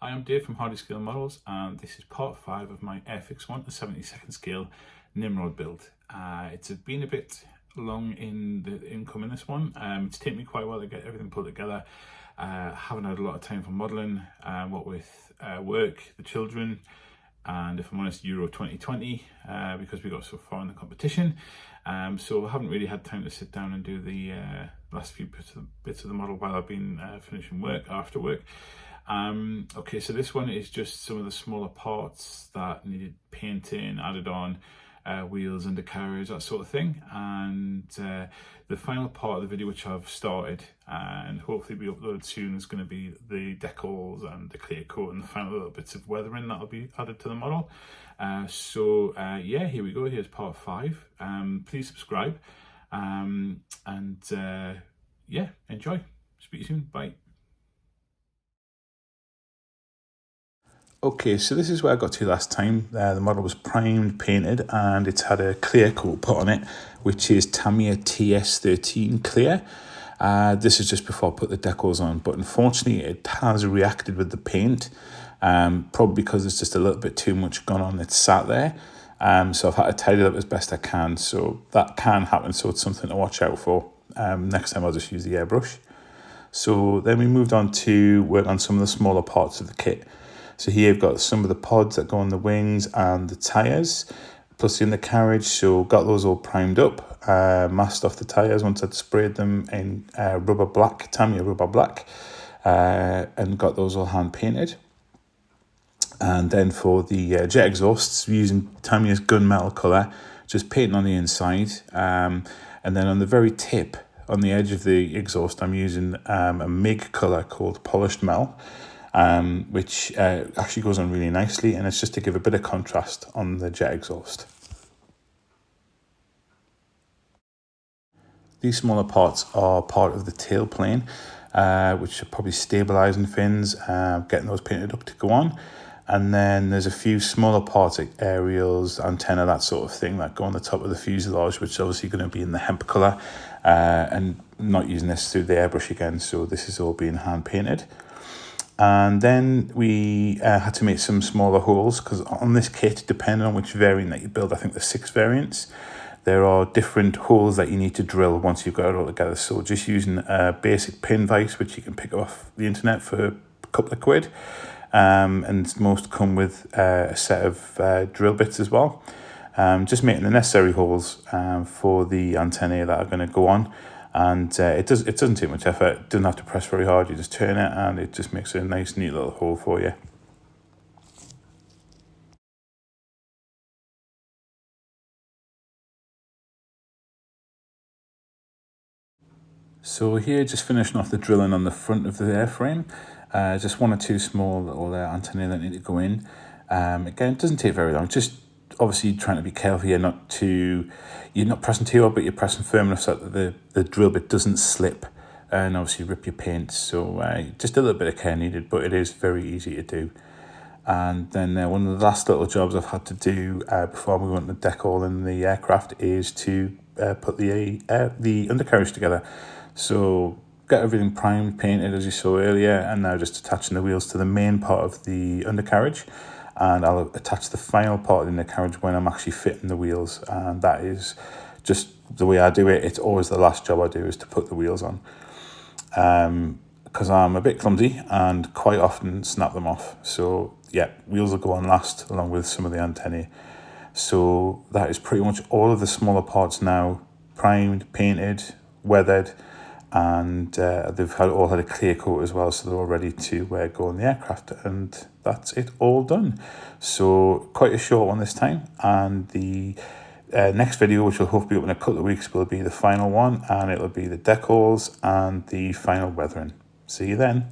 Hi, I'm Dave from Hardy Scale Models, and this is part 5 of my Airfix 1 to 72nd scale Nimrod build. It's been a bit long in the incoming this one. It's taken me quite a while to get everything put together. Haven't had a lot of time for modelling, what with work, the children, and if I'm honest, Euro 2020, because we got so far in the competition. So I haven't really had time to sit down and do the last few bits of the model while I've been finishing work, after work. Okay, so this one is just some of the smaller parts that needed painting, added on, wheels, undercarriage, that sort of thing. And the final part of the video, which I've started and hopefully be uploaded soon, is going to be the decals and the clear coat and the final little bits of weathering that'll be added to the model. Yeah, here we go. Here's part 5. Please subscribe yeah, enjoy. Speak to you soon. Bye. Okay, so this is where I got to last time. The model was primed, painted, and it's had a clear coat put on it, which is Tamiya TS13 clear. This is just before I put the decals on, but unfortunately it has reacted with the paint, probably because there's just a little bit too much gone on. It's sat there, so I've had to tidy it up as best I can, so that can happen, so it's something to watch out for. Next time I'll just use the airbrush. So then we moved on to work on some of the smaller parts of the kit. So here you've got some of the pods that go on the wings and the tyres, plus the undercarriage. So got those all primed up, masked off the tyres once I'd sprayed them in rubber black, Tamiya rubber black, and got those all hand painted. And then for the jet exhausts, using Tamiya's gunmetal colour, just painting on the inside. And then on the very tip, on the edge of the exhaust, I'm using a MIG colour called Polished Metal, which actually goes on really nicely, and it's just to give a bit of contrast on the jet exhaust. These smaller parts are part of the tail plane, which are probably stabilising fins, getting those painted up to go on. And then there's a few smaller parts like aerials, antenna, that sort of thing that go on the top of the fuselage, which is obviously going to be in the hemp colour, and not using this through the airbrush again, so this is all being hand painted. And then we had to make some smaller holes, because on this kit, depending on which variant that you build, I think there's 6 variants, there are different holes that you need to drill once you've got it all together. So just using a basic pin vise, which you can pick off the internet for a couple of quid, and most come with a set of drill bits as well. Just making the necessary holes for the antennae that are going to go on. And it doesn't take much effort. It doesn't have to press very hard. You just turn it and it just makes a nice, neat little hole for you. So here, just finishing off the drilling on the front of the airframe. Just 1 or 2 small little antennae that need to go in. Again, it doesn't take very long. Just obviously trying to be careful here, you're not pressing too hard, but you're pressing firm enough so that the drill bit doesn't slip and obviously rip your paint. So just a little bit of care needed, but it is very easy to do. And then one of the last little jobs I've had to do before we went to decal in the aircraft is to put the undercarriage together. So got everything primed, painted as you saw earlier, and now just attaching the wheels to the main part of the undercarriage. And I'll attach the final part of the undercarriage when I'm actually fitting the wheels, and that is just the way I do it. It's always the last job I do is to put the wheels on, because I'm a bit clumsy and quite often snap them off. So yeah, wheels will go on last along with some of the antennae. So that is pretty much all of the smaller parts now primed, painted, weathered, and they've all had a clear coat as well, so they're all ready to go on the aircraft, and that's it all done. So quite a short one this time, and the next video, which will hopefully be up in a couple of weeks, will be the final one, and it'll be the decals and the final weathering. See you then.